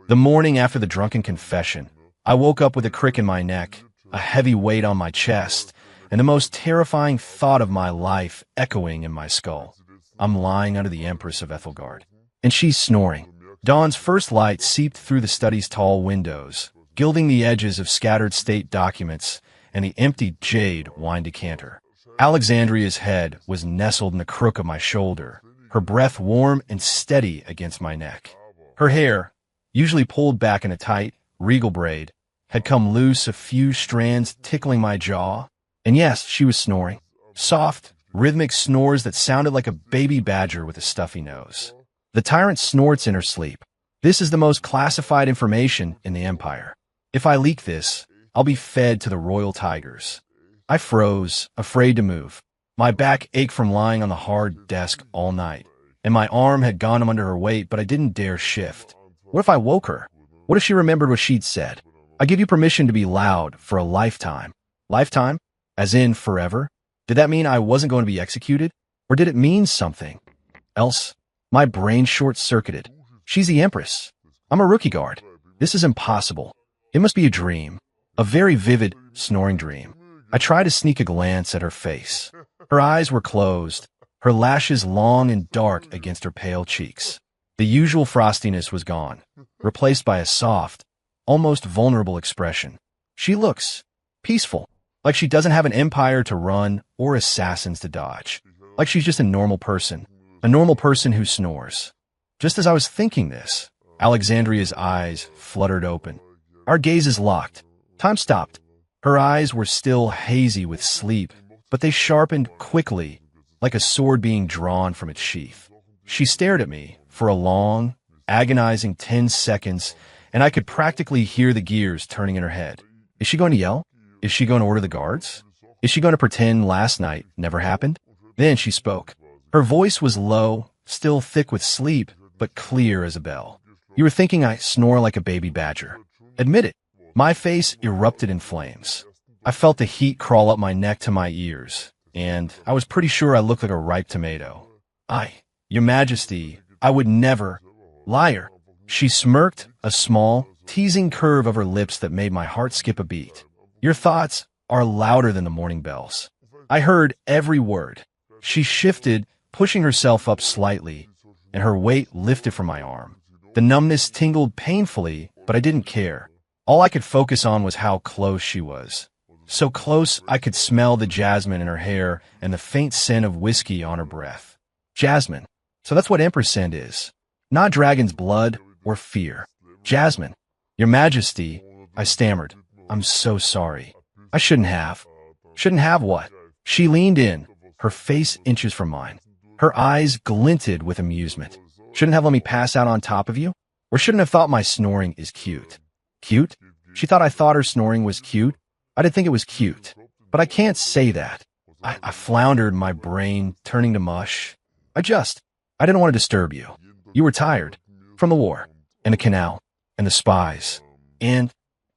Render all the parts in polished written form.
The morning after the drunken confession, I woke up with a crick in my neck, a heavy weight on my chest, and the most terrifying thought of my life echoing in my skull. I'm lying under the Empress of Ethelgard, and she's snoring. Dawn's first light seeped through the study's tall windows, gilding the edges of scattered state documents and the empty jade wine decanter. Alexandria's head was nestled in the crook of my shoulder, her breath warm and steady against my neck. Her hair, usually pulled back in a tight, regal braid, had come loose, a few strands tickling my jaw. And yes, she was snoring. Soft, rhythmic snores that sounded like a baby badger with a stuffy nose. The tyrant snorts in her sleep. This is the most classified information in the Empire. If I leak this, I'll be fed to the royal tigers. I froze, afraid to move. My back ached from lying on the hard desk all night, and my arm had gone under her weight, but I didn't dare shift. What if I woke her? What if she remembered what she'd said? I give you permission to be loud for a lifetime. Lifetime? As in forever? Did that mean I wasn't going to be executed? Or did it mean something else? My brain short-circuited. She's the Empress. I'm a rookie guard. This is impossible. It must be a dream. A very vivid, snoring dream. I tried to sneak a glance at her face. Her eyes were closed, her lashes long and dark against her pale cheeks. The usual frostiness was gone, replaced by a soft, almost vulnerable expression. She looks peaceful, like she doesn't have an empire to run or assassins to dodge. Like she's just a normal person who snores. Just as I was thinking this, Alexandria's eyes fluttered open. Our gazes locked. Time stopped. Her eyes were still hazy with sleep, but they sharpened quickly, like a sword being drawn from its sheath. She stared at me for a long, agonizing 10 seconds, and I could practically hear the gears turning in her head. Is she going to yell? Is she going to order the guards? Is she going to pretend last night never happened? Then she spoke. Her voice was low, still thick with sleep, but clear as a bell. You were thinking I snore like a baby badger. Admit it. My face erupted in flames. I felt the heat crawl up my neck to my ears, and I was pretty sure I looked like a ripe tomato. Your Majesty, I would never. Liar. She smirked, a small, teasing curve of her lips that made my heart skip a beat. Your thoughts are louder than the morning bells. I heard every word. She shifted, pushing herself up slightly, and her weight lifted from my arm. The numbness tingled painfully, but I didn't care. All I could focus on was how close she was. So close I could smell the jasmine in her hair and the faint scent of whiskey on her breath. Jasmine. So that's what Empress scent is. Not dragon's blood or fear. Jasmine. Your Majesty, I stammered. I'm so sorry. I shouldn't have. Shouldn't have what? She leaned in, her face inches from mine. Her eyes glinted with amusement. Shouldn't have let me pass out on top of you? Or shouldn't have thought my snoring is cute? Cute? She thought I thought her snoring was cute? I didn't think it was cute. But I can't say that. I floundered, my brain turning to mush. I didn't want to disturb you. You were tired. From the war, and the canal, and the spies. And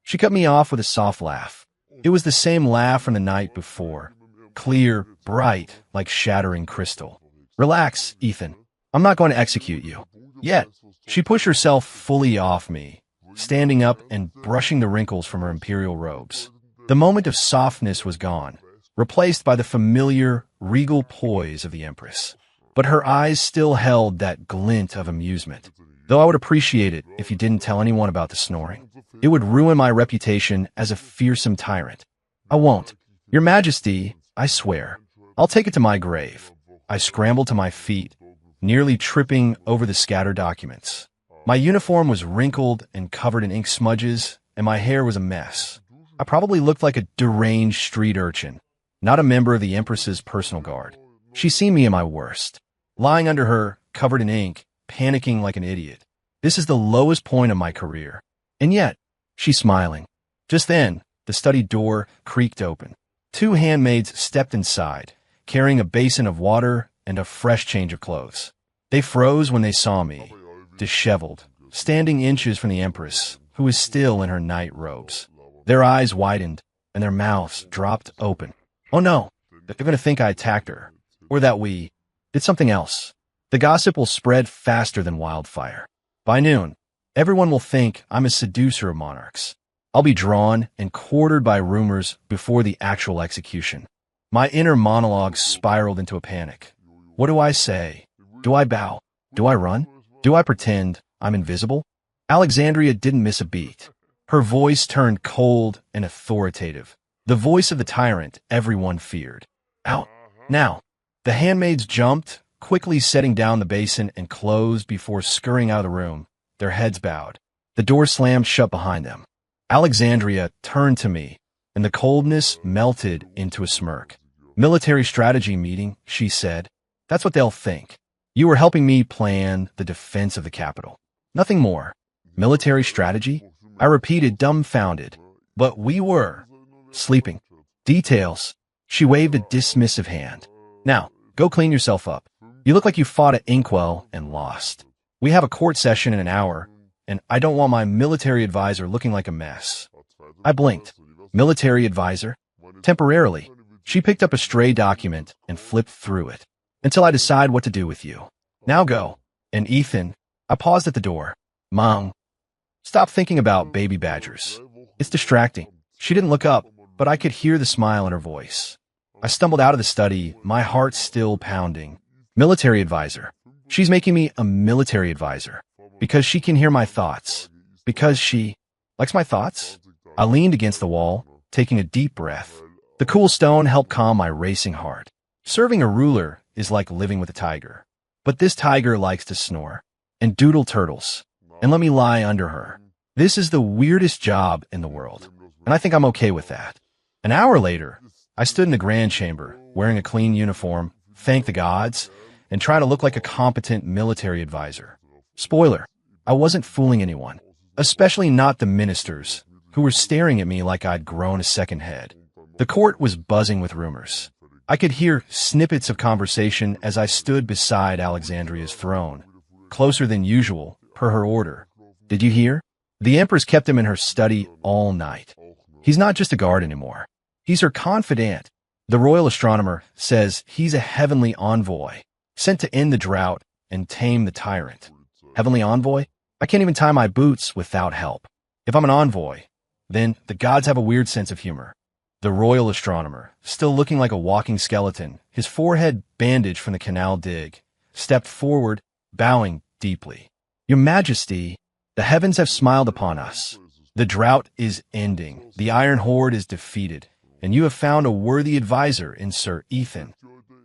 she cut me off with a soft laugh. It was the same laugh from the night before. Clear, bright, like shattering crystal. Relax, Ethan. I'm not going to execute you. Yet. She pushed herself fully off me, standing up and brushing the wrinkles from her imperial robes. The moment of softness was gone, replaced by the familiar, regal poise of the Empress. But her eyes still held that glint of amusement. Though I would appreciate it if you didn't tell anyone about the snoring. It would ruin my reputation as a fearsome tyrant. I won't. Your Majesty, I swear. I'll take it to my grave. I scrambled to my feet, nearly tripping over the scattered documents. My uniform was wrinkled and covered in ink smudges, and my hair was a mess. I probably looked like a deranged street urchin, not a member of the Empress's personal guard. She'd seen me in my worst. Lying under her, covered in ink, panicking like an idiot. This is the lowest point of my career. And yet, she's smiling. Just then, the study door creaked open. 2 handmaids stepped inside, carrying a basin of water and a fresh change of clothes. They froze when they saw me, disheveled, standing inches from the Empress, who was still in her night robes. Their eyes widened, and their mouths dropped open. Oh no, they're going to think I attacked her, or that we did something else. The gossip will spread faster than wildfire. By noon, Everyone will think I'm a seducer of monarchs. I'll be drawn and quartered by rumors before the actual execution. My inner monologue spiraled into a panic. What do I say? Do I bow? Do I run? Do I pretend I'm invisible? Alexandria didn't miss a beat. Her voice turned cold and authoritative. The voice of the tyrant everyone feared. Out. Now. The handmaids jumped, quickly setting down the basin and closed before scurrying out of the room, their heads bowed. The door slammed shut behind them. Alexandria turned to me, and the coldness melted into a smirk. Military strategy meeting, she said. That's what they'll think. You were helping me plan the defense of the capital. Nothing more. Military strategy? I repeated, dumbfounded. But we were. Sleeping. Details. She waved a dismissive hand. Now, go clean yourself up. You look like you fought at Inkwell and lost. We have a court session in an hour, and I don't want my military advisor looking like a mess. I blinked. Military advisor? Temporarily. She picked up a stray document and flipped through it. Until I decide what to do with you. Now go. And Ethan, I paused at the door. Mom, stop thinking about baby badgers. It's distracting. She didn't look up, but I could hear the smile in her voice. I stumbled out of the study, my heart still pounding. Military advisor. She's making me a military advisor. Because she can hear my thoughts. Because she likes my thoughts. I leaned against the wall, taking a deep breath. The cool stone helped calm my racing heart. Serving a ruler is like living with a tiger. But this tiger likes to snore and doodle turtles and let me lie under her. This is the weirdest job in the world, and I think I'm okay with that. An hour later, I stood in the grand chamber, wearing a clean uniform, thank the gods, and trying to look like a competent military advisor. Spoiler, I wasn't fooling anyone, especially not the ministers, who were staring at me like I'd grown a second head. The court was buzzing with rumors. I could hear snippets of conversation as I stood beside Alexandria's throne, closer than usual, per her order. Did you hear? The Empress kept him in her study all night. He's not just a guard anymore. He's her confidant. The royal astronomer says he's a heavenly envoy, sent to end the drought and tame the tyrant. Heavenly envoy? I can't even tie my boots without help. If I'm an envoy, then the gods have a weird sense of humor. The royal astronomer, still looking like a walking skeleton, his forehead bandaged from the canal dig, stepped forward, bowing deeply. Your Majesty, the heavens have smiled upon us. The drought is ending, the Iron Horde is defeated, and you have found a worthy advisor in Sir Ethan.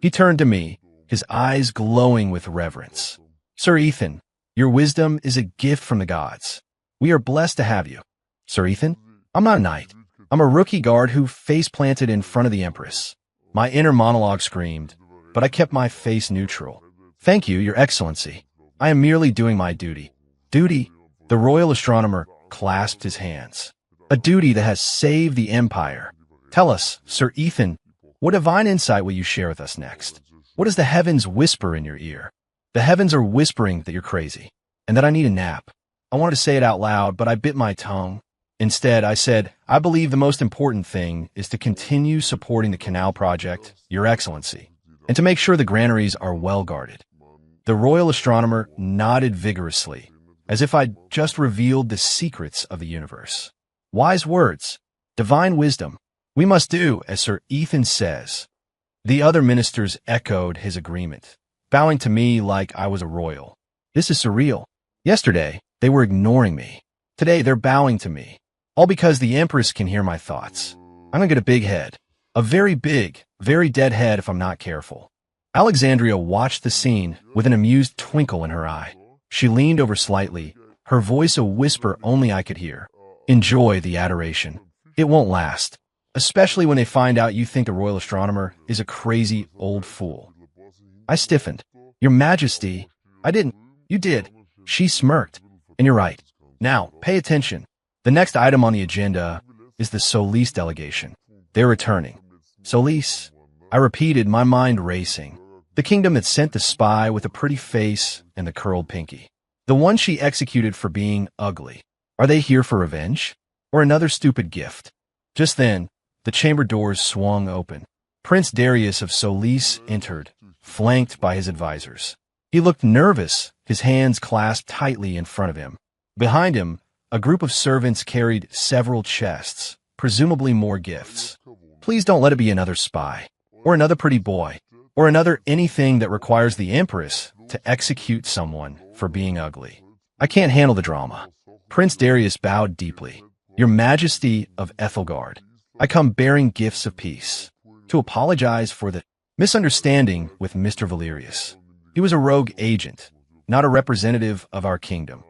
He turned to me, his eyes glowing with reverence. Sir Ethan, your wisdom is a gift from the gods. We are blessed to have you. Sir Ethan, I'm not a knight. I'm a rookie guard who face-planted in front of the Empress. My inner monologue screamed, but I kept my face neutral. Thank you, Your Excellency. I am merely doing my duty. Duty? The royal astronomer clasped his hands. A duty that has saved the Empire. Tell us, Sir Ethan, what divine insight will you share with us next? What does the heavens whisper in your ear? The heavens are whispering that you're crazy, and that I need a nap. I wanted to say it out loud, but I bit my tongue. Instead, I said, I believe the most important thing is to continue supporting the canal project, Your Excellency, and to make sure the granaries are well guarded. The royal astronomer nodded vigorously, as if I'd just revealed the secrets of the universe. Wise words, divine wisdom. We must do as Sir Ethan says. The other ministers echoed his agreement, bowing to me like I was a royal. This is surreal. Yesterday, they were ignoring me. Today, they're bowing to me. All because the Empress can hear my thoughts. I'm gonna get a big head. A very big, very dead head if I'm not careful. Alexandria watched the scene with an amused twinkle in her eye. She leaned over slightly, her voice a whisper only I could hear. Enjoy the adoration. It won't last. Especially when they find out you think the royal astronomer is a crazy old fool. I stiffened. Your Majesty, I didn't. You did. She smirked. And you're right. Now, pay attention. The next item on the agenda is the Solis delegation. They're returning. Solis, I repeated, my mind racing. The kingdom that sent the spy with a pretty face and the curled pinky. The one she executed for being ugly. Are they here for revenge? Or another stupid gift? Just then, the chamber doors swung open. Prince Darius of Solis entered, flanked by his advisors. He looked nervous, his hands clasped tightly in front of him. Behind him, a group of servants carried several chests, presumably more gifts. Please don't let it be another spy, or another pretty boy, or another anything that requires the Empress to execute someone for being ugly. I can't handle the drama. Prince Darius bowed deeply. Your Majesty of Ethelgard, I come bearing gifts of peace, to apologize for the misunderstanding with Mr. Valerius. He was a rogue agent, not a representative of our kingdom.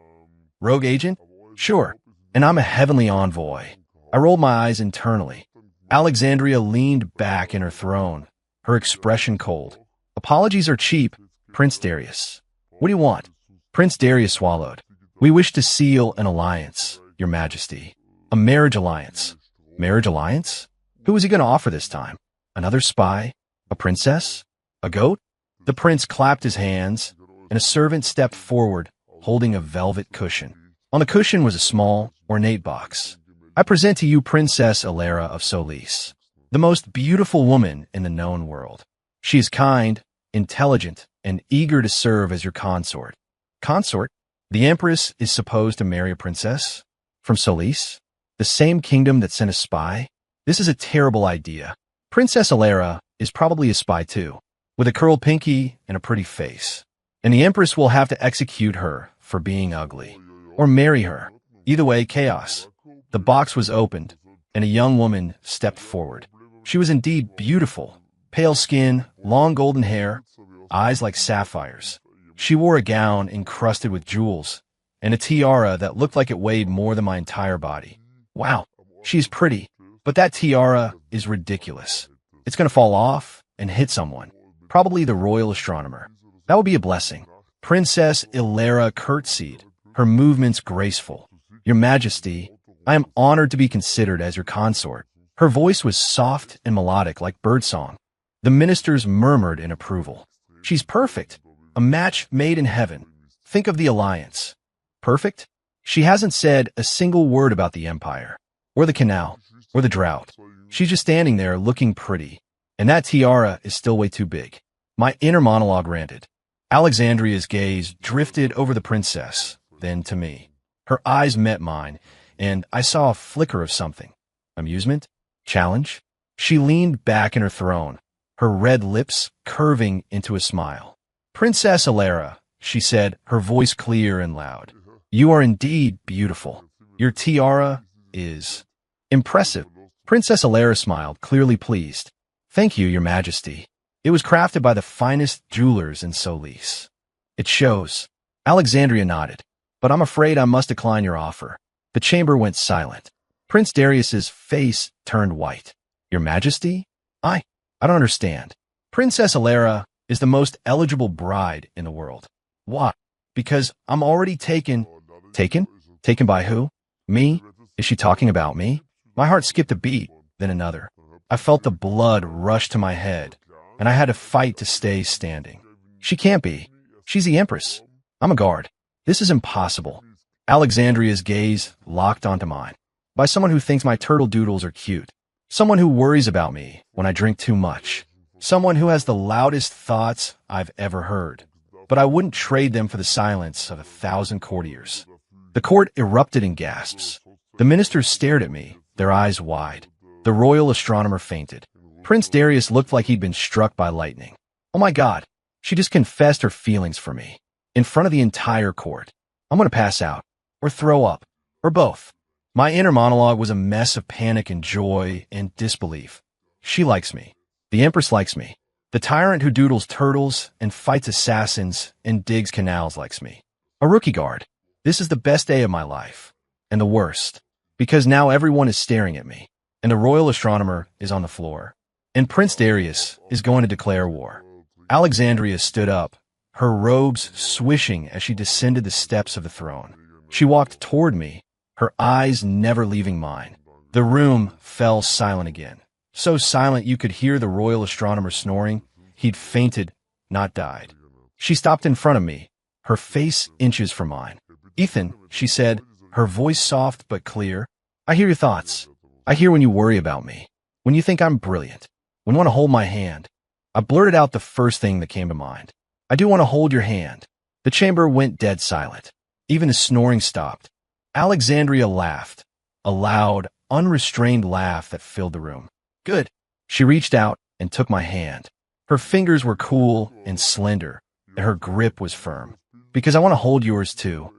Rogue agent? Sure. And I'm a heavenly envoy. I rolled my eyes internally. Alexandria leaned back in her throne, her expression cold. Apologies are cheap, Prince Darius. What do you want? Prince Darius swallowed. We wish to seal an alliance, Your Majesty. A marriage alliance. Marriage alliance? Who is he going to offer this time? Another spy? A princess? A goat? The prince clapped his hands, and a servant stepped forward, holding a velvet cushion. On the cushion was a small, ornate box. I present to you Princess Alara of Solis, the most beautiful woman in the known world. She is kind, intelligent, and eager to serve as your consort. Consort? The Empress is supposed to marry a princess? From Solis? The same kingdom that sent a spy? This is a terrible idea. Princess Alara is probably a spy too, with a curled pinky and a pretty face. And the Empress will have to execute her for being ugly. Or marry her. Either way, chaos. The box was opened, and a young woman stepped forward. She was indeed beautiful. Pale skin, long golden hair, eyes like sapphires. She wore a gown encrusted with jewels, and a tiara that looked like it weighed more than my entire body. Wow, she's pretty, but that tiara is ridiculous. It's going to fall off and hit someone, probably the royal astronomer. That would be a blessing. Princess Alara curtsied, her movements graceful. Your Majesty, I am honored to be considered as your consort. Her voice was soft and melodic like birdsong. The ministers murmured in approval. She's perfect. A match made in heaven. Think of the alliance. Perfect? She hasn't said a single word about the empire, or the canal, or the drought. She's just standing there looking pretty. And that tiara is still way too big. My inner monologue ranted. Alexandria's gaze drifted over the princess, then to me. Her eyes met mine, and I saw a flicker of something. Amusement? Challenge? She leaned back in her throne, her red lips curving into a smile. Princess Alara, she said, her voice clear and loud. You are indeed beautiful. Your tiara is impressive. Princess Alara smiled, clearly pleased. Thank you, Your Majesty. It was crafted by the finest jewelers in Solis. It shows. Alexandria nodded. But I'm afraid I must decline your offer. The chamber went silent. Prince Darius's face turned white. Your Majesty? I don't understand. Princess Alara is the most eligible bride in the world. Why? Because I'm already taken. Taken? Taken by who? Me? Is she talking about me? My heart skipped a beat, then another. I felt the blood rush to my head, and I had to fight to stay standing. She can't be. She's the Empress. I'm a guard. This is impossible. Alexandria's gaze locked onto mine. By someone who thinks my turtle doodles are cute. Someone who worries about me when I drink too much. Someone who has the loudest thoughts I've ever heard. But I wouldn't trade them for the silence of 1,000 courtiers. The court erupted in gasps. The ministers stared at me, their eyes wide. The royal astronomer fainted. Prince Darius looked like he'd been struck by lightning. Oh my God, she just confessed her feelings for me. In front of the entire court. I'm going to pass out. Or throw up. Or both. My inner monologue was a mess of panic and joy and disbelief. She likes me. The Empress likes me. The tyrant who doodles turtles and fights assassins and digs canals likes me. A rookie guard. This is the best day of my life. And the worst. Because now everyone is staring at me. And the royal astronomer is on the floor. And Prince Darius is going to declare war. Alexandria stood up, her robes swishing as she descended the steps of the throne. She walked toward me, her eyes never leaving mine. The room fell silent again. So silent you could hear the royal astronomer snoring. He'd fainted, not died. She stopped in front of me, her face inches from mine. Ethan, she said, her voice soft but clear. I hear your thoughts. I hear when you worry about me. When you think I'm brilliant. When you want to hold my hand. I blurted out the first thing that came to mind. I do want to hold your hand. The chamber went dead silent. Even the snoring stopped. Alexandria laughed, a loud, unrestrained laugh that filled the room. Good. She reached out and took my hand. Her fingers were cool and slender, and her grip was firm. Because I want to hold yours too.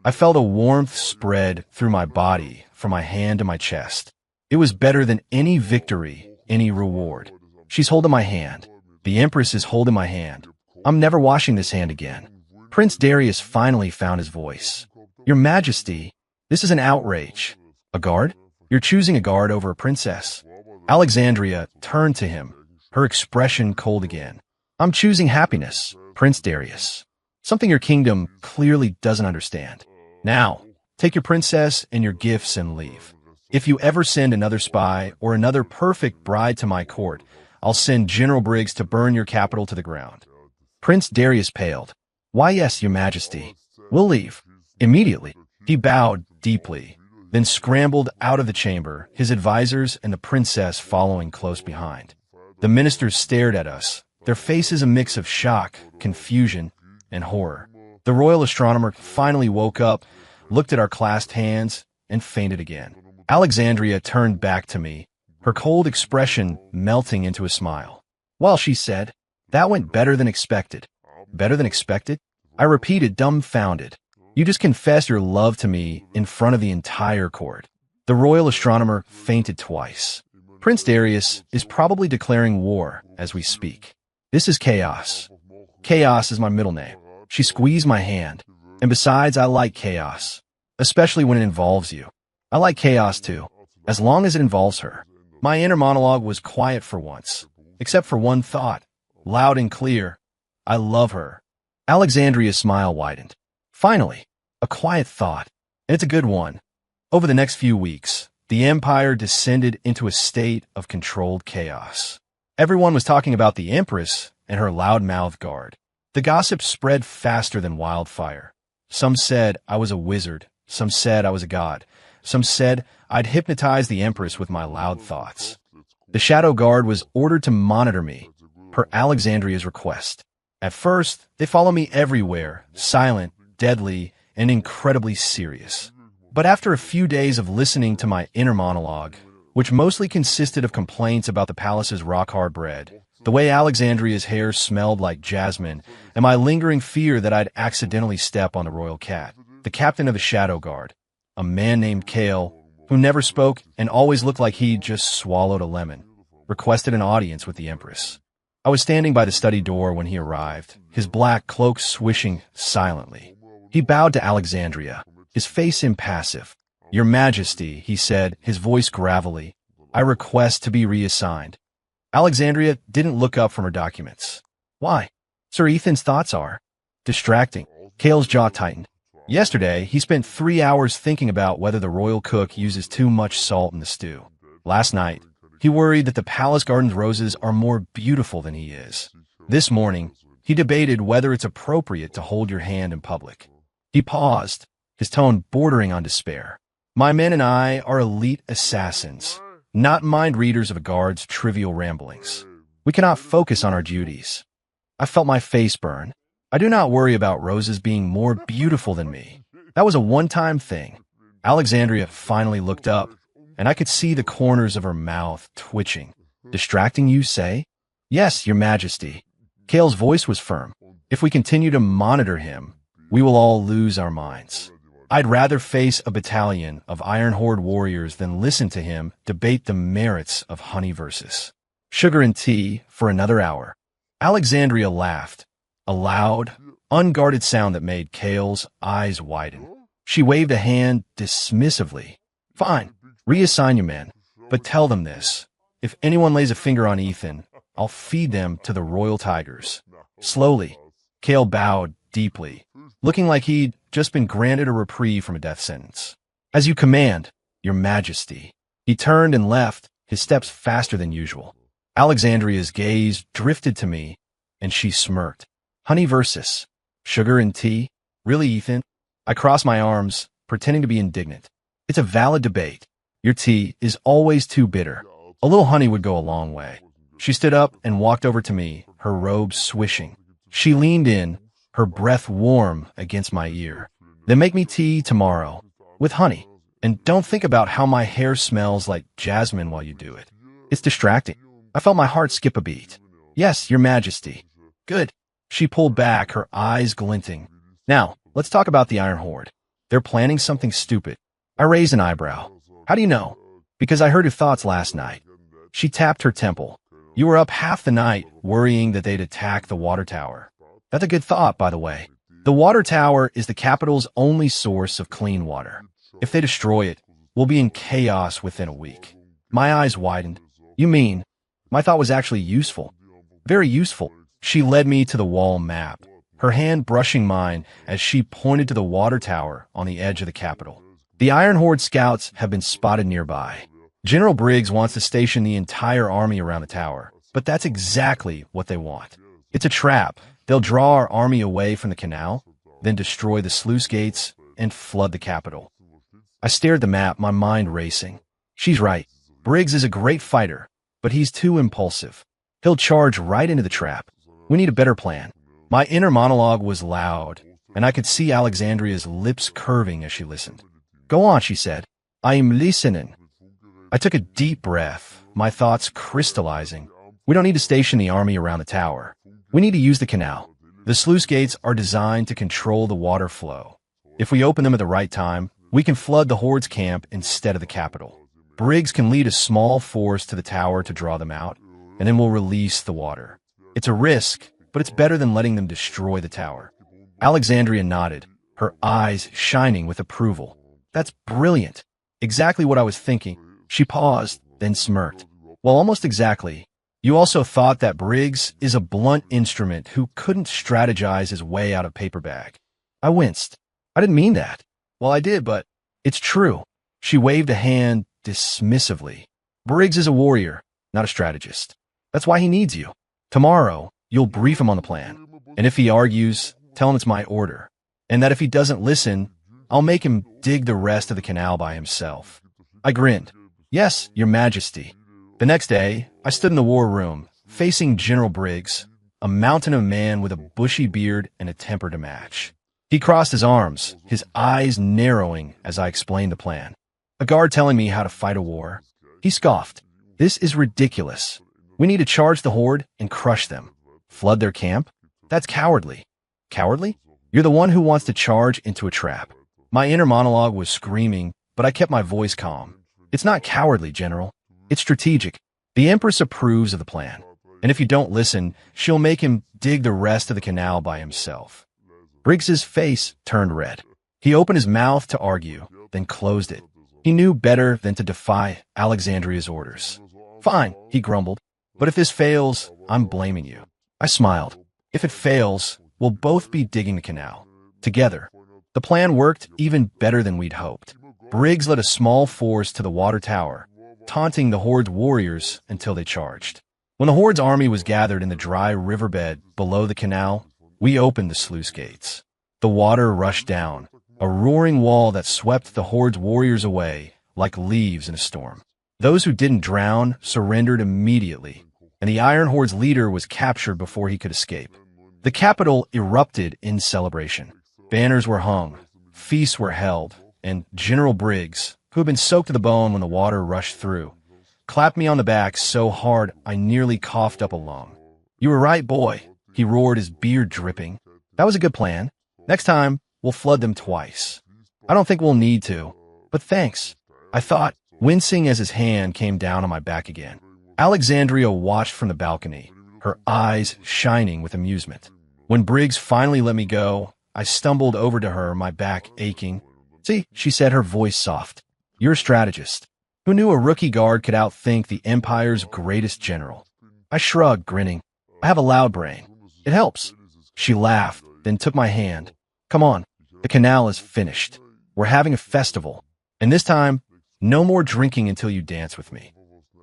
I felt a warmth spread through my body, from my hand to my chest. It was better than any victory, any reward. She's holding my hand. The Empress is holding my hand. I'm never washing this hand again. Prince Darius finally found his voice. Your Majesty, this is an outrage. A guard? You're choosing a guard over a princess. Alexandria turned to him, her expression cold again. I'm choosing happiness, Prince Darius. Something your kingdom clearly doesn't understand. Now, take your princess and your gifts and leave. If you ever send another spy or another perfect bride to my court, I'll send General Briggs to burn your capital to the ground. Prince Darius paled. Why, yes, your Majesty. We'll leave. Immediately. He bowed deeply, then scrambled out of the chamber, his advisors and the princess following close behind. The ministers stared at us, their faces a mix of shock, confusion, and horror. The royal astronomer finally woke up, looked at our clasped hands, and fainted again. Alexandria turned back to me, her cold expression melting into a smile. Well, she said, that went better than expected. Better than expected? I repeated, dumbfounded. You just confessed your love to me in front of the entire court. The royal astronomer fainted twice. Prince Darius is probably declaring war as we speak. This is chaos. Chaos is my middle name. She squeezed my hand. And besides, I like chaos, especially when it involves you. I like chaos too, as long as it involves her. My inner monologue was quiet for once, except for one thought, loud and clear. I love her. Alexandria's smile widened. Finally, a quiet thought, and it's a good one. Over the next few weeks, the empire descended into a state of controlled chaos. Everyone was talking about the Empress and her loud-mouthed guard. The gossip spread faster than wildfire. Some said I was a wizard. Some said I was a god. Some said I'd hypnotize the Empress with my loud thoughts. The Shadow Guard was ordered to monitor me, per Alexandria's request. At first, they followed me everywhere, silent, deadly, and incredibly serious. But after a few days of listening to my inner monologue, which mostly consisted of complaints about the palace's rock-hard bread, the way Alexandria's hair smelled like jasmine, and my lingering fear that I'd accidentally step on the royal cat, the captain of the Shadow Guard, a man named Kale, who never spoke and always looked like he'd just swallowed a lemon, requested an audience with the Empress. I was standing by the study door when he arrived, his black cloak swishing silently. He bowed to Alexandria, his face impassive. Your Majesty, he said, his voice gravelly, I request to be reassigned. Alexandria didn't look up from her documents. Why? Sir Ethan's thoughts are distracting. Kale's jaw tightened. Yesterday, he spent 3 hours thinking about whether the royal cook uses too much salt in the stew. Last night, he worried that the palace garden's roses are more beautiful than he is. This morning, he debated whether it's appropriate to hold your hand in public. He paused, his tone bordering on despair. My men and I are elite assassins, not mind readers of a guard's trivial ramblings. We cannot focus on our duties. I felt my face burn. I do not worry about roses being more beautiful than me. That was a one-time thing. Alexandria finally looked up, and I could see the corners of her mouth twitching. Distracting, you say? Yes, Your Majesty. Kale's voice was firm. If we continue to monitor him, we will all lose our minds. I'd rather face a battalion of Iron Horde warriors than listen to him debate the merits of honey versus sugar and tea for another hour. Alexandria laughed, a loud, unguarded sound that made Kale's eyes widen. She waved a hand dismissively. Fine, reassign your men, but tell them this. If anyone lays a finger on Ethan, I'll feed them to the royal tigers. Slowly, Kale bowed deeply, looking like he'd just been granted a reprieve from a death sentence. As you command, Your Majesty. He turned and left, his steps faster than usual. Alexandria's gaze drifted to me, and she smirked. Honey versus sugar and tea? Really, Ethan? I crossed my arms, pretending to be indignant. It's a valid debate. Your tea is always too bitter. A little honey would go a long way. She stood up and walked over to me, her robe swishing. She leaned in, her breath warm against my ear. Then make me tea tomorrow. with honey. And don't think about how my hair smells like jasmine while you do it. It's distracting. I felt my heart skip a beat. Yes, Your Majesty. Good. She pulled back, her eyes glinting. Now, let's talk about the Iron Horde. They're planning something stupid. I raised an eyebrow. How do you know? Because I heard your thoughts last night. She tapped her temple. You were up half the night worrying that they'd attack the water tower. That's a good thought, by the way. The water tower is the capital's only source of clean water. If they destroy it, we'll be in chaos within a week. My eyes widened. You mean? My thought was actually useful. Very useful. She led me to the wall map, her hand brushing mine as she pointed to the water tower on the edge of the capital. The Iron Horde scouts have been spotted nearby. General Briggs wants to station the entire army around the tower, but that's exactly what they want. It's a trap. They'll draw our army away from the canal, then destroy the sluice gates and flood the capital. I stared at the map, my mind racing. She's right. Briggs is a great fighter, but he's too impulsive. He'll charge right into the trap. We need a better plan. My inner monologue was loud, and I could see Alexandria's lips curving as she listened. Go on, she said. I am listening. I took a deep breath, my thoughts crystallizing. We don't need to station the army around the tower. We need to use the canal. The sluice gates are designed to control the water flow. If we open them at the right time, we can flood the Horde's camp instead of the capital. Briggs can lead a small force to the tower to draw them out, and then we'll release the water. It's a risk, but it's better than letting them destroy the tower. Alexandria nodded, her eyes shining with approval. That's brilliant. Exactly what I was thinking. She paused, then smirked. Well, almost exactly. You also thought that Briggs is a blunt instrument who couldn't strategize his way out of paper bag. I winced. I didn't mean that. Well, I did, but it's true. She waved a hand dismissively. Briggs is a warrior, not a strategist. That's why he needs you. Tomorrow, you'll brief him on the plan. And if he argues, tell him it's my order. And that if he doesn't listen, I'll make him dig the rest of the canal by himself. I grinned. Yes, Your Majesty. The next day, I stood in the war room, facing General Briggs, a mountain of man with a bushy beard and a temper to match. He crossed his arms, his eyes narrowing as I explained the plan. A guard telling me how to fight a war. He scoffed. This is ridiculous. We need to charge the Horde and crush them. Flood their camp? That's cowardly. Cowardly? You're the one who wants to charge into a trap. My inner monologue was screaming, but I kept my voice calm. It's not cowardly, General. It's strategic. The Empress approves of the plan. And if you don't listen, she'll make him dig the rest of the canal by himself. Briggs's face turned red. He opened his mouth to argue, then closed it. He knew better than to defy Alexandria's orders. Fine, he grumbled. But if this fails, I'm blaming you. I smiled. If it fails, we'll both be digging the canal. Together. The plan worked even better than we'd hoped. Briggs led a small force to the water tower, taunting the Horde's warriors until they charged. When the Horde's army was gathered in the dry riverbed below the canal, we opened the sluice gates. The water rushed down, a roaring wall that swept the Horde's warriors away like leaves in a storm. Those who didn't drown surrendered immediately, and the Iron Horde's leader was captured before he could escape. The capital erupted in celebration. Banners were hung, feasts were held, and General Briggs, who had been soaked to the bone when the water rushed through, clapped me on the back so hard I nearly coughed up a lung. You were right, boy, he roared, his beard dripping. That was a good plan. Next time, we'll flood them twice. I don't think we'll need to, but thanks, I thought, wincing as his hand came down on my back again. Alexandria watched from the balcony, her eyes shining with amusement. When Briggs finally let me go, I stumbled over to her, my back aching. See, she said, her voice soft. You're a strategist. Who knew a rookie guard could outthink the Empire's greatest general? I shrugged, grinning. I have a loud brain. It helps. She laughed, then took my hand. Come on, the canal is finished. We're having a festival. And this time, no more drinking until you dance with me.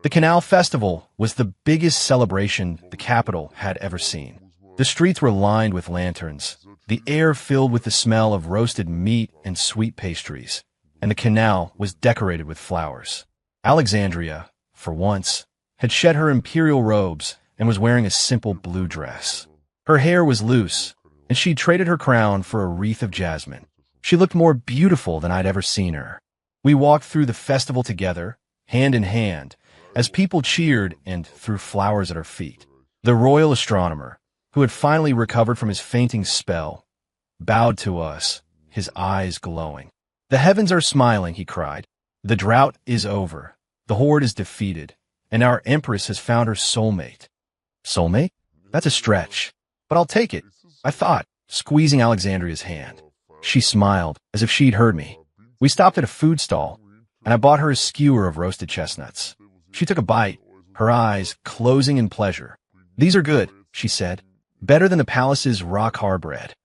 The Canal Festival was the biggest celebration the capital had ever seen. The streets were lined with lanterns, the air filled with the smell of roasted meat and sweet pastries, and the canal was decorated with flowers. Alexandria, for once, had shed her imperial robes and was wearing a simple blue dress. Her hair was loose, and she'd traded her crown for a wreath of jasmine. She looked more beautiful than I'd ever seen her. We walked through the festival together, hand in hand, as people cheered and threw flowers at our feet. The royal astronomer, who had finally recovered from his fainting spell, bowed to us, his eyes glowing. "The heavens are smiling," he cried. "The drought is over, the horde is defeated, and our Empress has found her soulmate." Soulmate? That's a stretch, but I'll take it, I thought, squeezing Alexandria's hand. She smiled, as if she'd heard me. We stopped at a food stall, and I bought her a skewer of roasted chestnuts. She took a bite, her eyes closing in pleasure. "These are good," she said. "Better than the palace's rock-hard bread."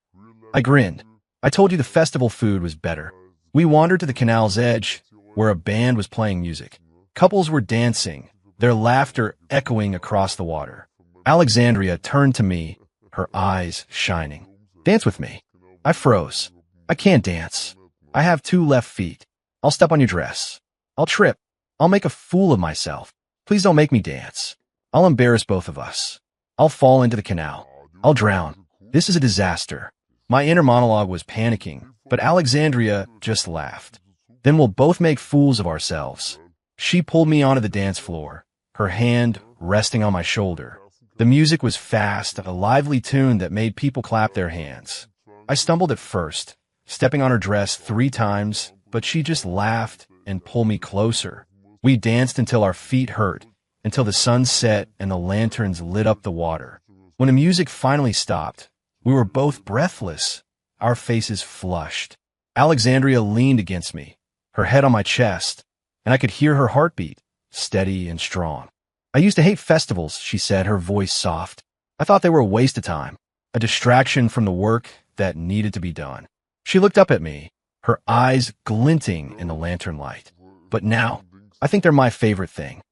I grinned. I told you the festival food was better. We wandered to the canal's edge, where a band was playing music. Couples were dancing, their laughter echoing across the water. Alexandria turned to me, her eyes shining. "Dance with me." I froze. "I can't dance. I have 2 left feet. I'll step on your dress. I'll trip. I'll make a fool of myself. Please don't make me dance. I'll embarrass both of us. I'll fall into the canal. I'll drown. This is a disaster." My inner monologue was panicking, but Alexandria just laughed. "Then we'll both make fools of ourselves." She pulled me onto the dance floor, her hand resting on my shoulder. The music was fast, a lively tune that made people clap their hands. I stumbled at first, stepping on her dress 3 times, but she just laughed and pulled me closer. We danced until our feet hurt, until the sun set and the lanterns lit up the water. When the music finally stopped, we were both breathless, our faces flushed. Alexandria leaned against me, her head on my chest, and I could hear her heartbeat, steady and strong. "I used to hate festivals," she said, her voice soft. "I thought they were a waste of time, a distraction from the work that needed to be done." She looked up at me, her eyes glinting in the lantern light. "But now, I think they're my favorite thing."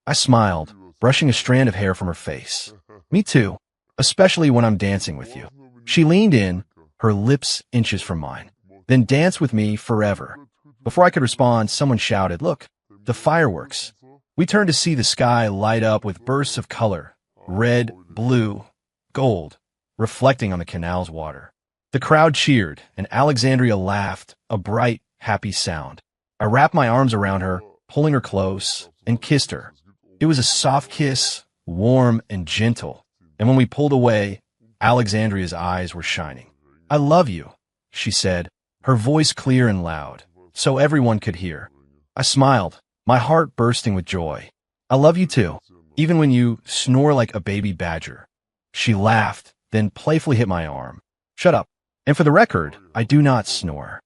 I smiled, brushing a strand of hair from her face. "Me too, especially when I'm dancing with you." She leaned in, her lips inches from mine. "Then dance with me forever." Before I could respond, someone shouted, "Look, the fireworks." We turned to see the sky light up with bursts of color, red, blue, gold, reflecting on the canal's water. The crowd cheered, and Alexandria laughed, a bright, happy sound. I wrapped my arms around her, pulling her close, and kissed her. It was a soft kiss, warm and gentle, and when we pulled away, Alexandria's eyes were shining. "I love you," she said, her voice clear and loud, so everyone could hear. I smiled, my heart bursting with joy. "I love you too, even when you snore like a baby badger." She laughed, then playfully hit my arm. "Shut up. And for the record, I do not snore."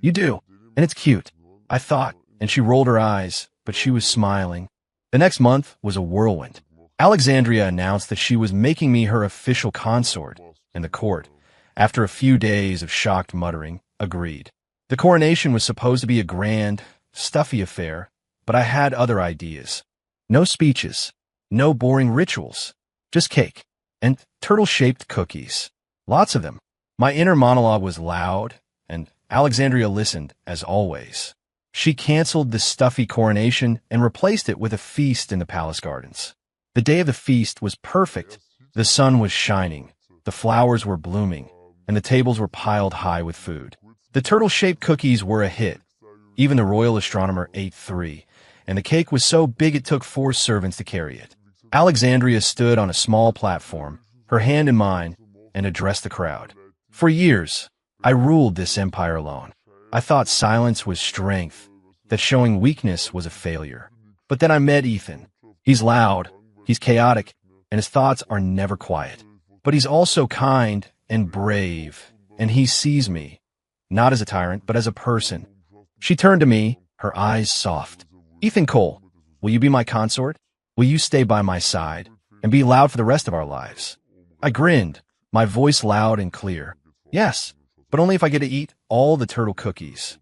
"You do, and it's cute," I thought, and she rolled her eyes, but she was smiling. The next month was a whirlwind. Alexandria announced that she was making me her official consort, and the court, after a few days of shocked muttering, agreed. The coronation was supposed to be a grand, stuffy affair, but I had other ideas. No speeches, no boring rituals, just cake and turtle-shaped cookies. Lots of them. My inner monologue was loud, and Alexandria listened, as always. She canceled the stuffy coronation and replaced it with a feast in the palace gardens. The day of the feast was perfect. The sun was shining, the flowers were blooming, and the tables were piled high with food. The turtle-shaped cookies were a hit. Even the royal astronomer ate 3, and the cake was so big it took 4 servants to carry it. Alexandria stood on a small platform, her hand in mine, and addressed the crowd. "For years, I ruled this empire alone. I thought silence was strength, that showing weakness was a failure. But then I met Ethan. He's loud, he's chaotic, and his thoughts are never quiet. But he's also kind and brave, and he sees me, not as a tyrant, but as a person." She turned to me, her eyes soft. "Ethan Cole, will you be my consort? Will you stay by my side and be loud for the rest of our lives?" I grinned, my voice loud and clear. "Yes, but only if I get to eat all the turtle cookies."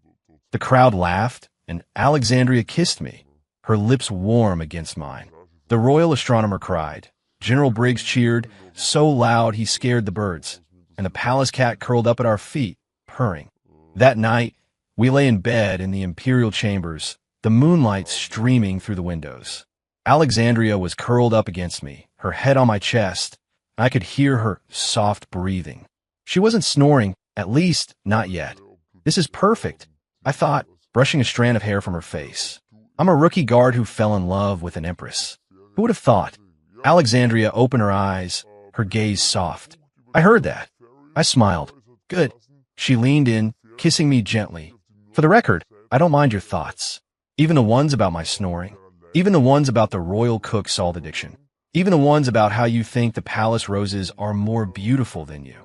The crowd laughed, and Alexandria kissed me, her lips warm against mine. The royal astronomer cried. General Briggs cheered, so loud he scared the birds, and the palace cat curled up at our feet, purring. That night, we lay in bed in the imperial chambers, the moonlight streaming through the windows. Alexandria was curled up against me, her head on my chest, and I could hear her soft breathing. She wasn't snoring, at least not yet. This is perfect, I thought, brushing a strand of hair from her face. I'm a rookie guard who fell in love with an empress. Who would have thought? Alexandria opened her eyes, her gaze soft. I heard that. I smiled. Good. She leaned in, kissing me gently. For the record, I don't mind your thoughts. Even the ones about my snoring. Even the ones about the royal cook salt addiction. Even the ones about how you think the palace roses are more beautiful than you.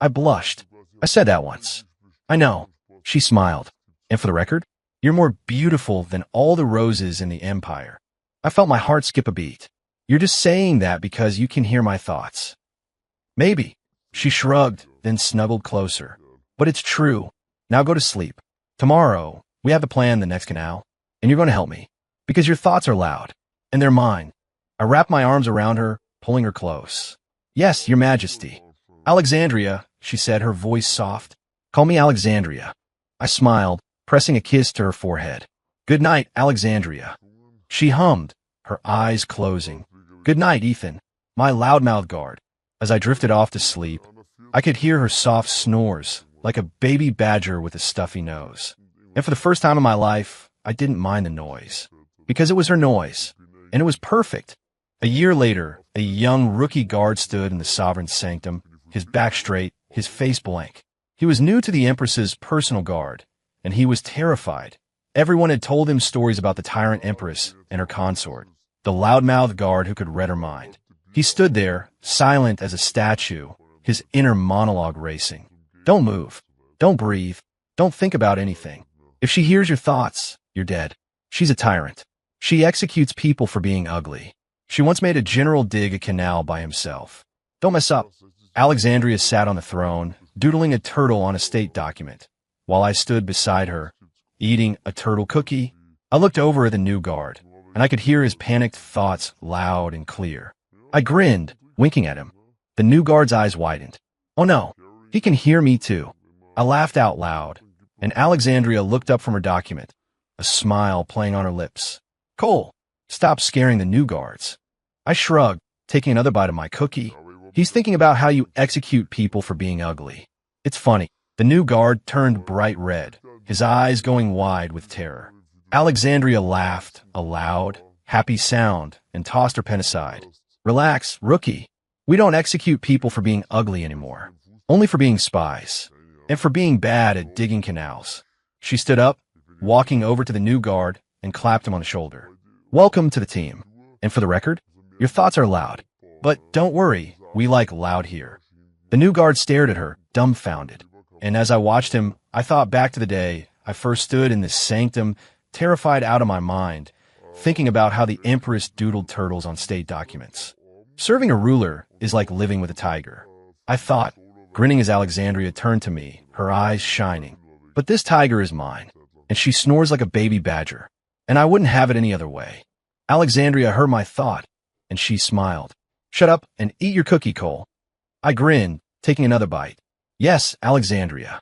I blushed. I said that once. I know. She smiled. And for the record, you're more beautiful than all the roses in the empire. I felt my heart skip a beat. You're just saying that because you can hear my thoughts. Maybe. She shrugged, then snuggled closer. But it's true. Now go to sleep. Tomorrow, we have to plan the next canal, and you're going to help me. Because your thoughts are loud, and they're mine. I wrapped my arms around her, pulling her close. Yes, your majesty. Alexandria, she said, her voice soft. Call me Alexandria. I smiled, pressing a kiss to her forehead. Good night, Alexandria. She hummed, her eyes closing. Good night, Ethan, my loudmouth guard. As I drifted off to sleep, I could hear her soft snores, like a baby badger with a stuffy nose. And for the first time in my life, I didn't mind the noise. Because it was her noise, and it was perfect. A year later, a young rookie guard stood in the sovereign's sanctum, his back straight, his face blank. He was new to the Empress's personal guard, and he was terrified. Everyone had told him stories about the tyrant Empress and her consort, the loudmouth guard who could read her mind. He stood there, silent as a statue, his inner monologue racing. Don't move. Don't breathe. Don't think about anything. If she hears your thoughts, you're dead. She's a tyrant. She executes people for being ugly. She once made a general dig a canal by himself. Don't mess up. Alexandria sat on the throne, doodling a turtle on a state document, while I stood beside her, eating a turtle cookie. I looked over at the new guard, and I could hear his panicked thoughts loud and clear. I grinned, winking at him. The new guard's eyes widened. Oh no, he can hear me too. I laughed out loud, and Alexandria looked up from her document, a smile playing on her lips. Cole, stop scaring the new guards. I shrugged, taking another bite of my cookie. He's thinking about how you execute people for being ugly. It's funny. The new guard turned bright red, his eyes going wide with terror. Alexandria laughed, a loud, happy sound, and tossed her pen aside. Relax, rookie. We don't execute people for being ugly anymore. Only for being spies. And for being bad at digging canals. She stood up, walking over to the new guard, and clapped him on the shoulder. Welcome to the team. And for the record, your thoughts are loud. But don't worry, we like loud here. The new guard stared at her, dumbfounded. And as I watched him, I thought back to the day I first stood in this sanctum, terrified out of my mind, thinking about how the Empress doodled turtles on state documents. Serving a ruler is like living with a tiger. I thought, grinning as Alexandria turned to me, her eyes shining. But this tiger is mine, and she snores like a baby badger, and I wouldn't have it any other way. Alexandria heard my thought, and she smiled. Shut up and eat your cookie, Cole. I grinned, taking another bite. Yes, Alexandria.